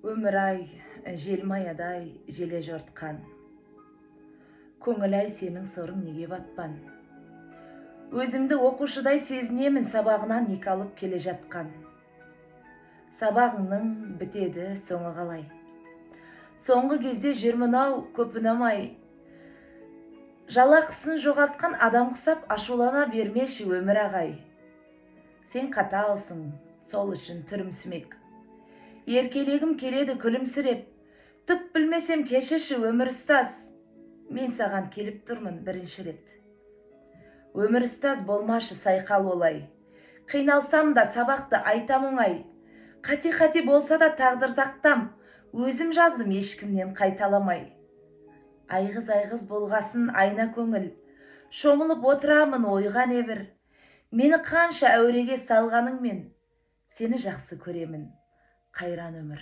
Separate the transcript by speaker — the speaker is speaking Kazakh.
Speaker 1: Өмір ай, желмаядай желе жортқан. Көңіл ай, сенің сорың неге батпан? Өзімді оқушыдай сезінемін, сабағынан екі алып келе жатқан. Сабағыңның бітеді соңы қалай? Соңғы кезде жүрмін ау, көп ұнамай. Жалақысын жоғалтқан адам құсап ашулана бермеші өмір ағай. Сен қаталсың, сол үшін түрімсімек. Еркелегім келеді күлімсіреп. Түк білмесем кешірші өмір ұстаз. Мен саған келіп тұрмын бірінші рет. Өмір ұстаз болмашы сайқал олай. Қиналсам да сабақты айтам оңай. Қате болса да тағдыр тақтам. Өзім жаздым ешкімнен қайталамай. Айғыз болғасын айна көңіл. Шомылып отырамын ойға небір. Мені қанша әуреге салғаныңмен. Сені жақсы көремін. Қайран өмір.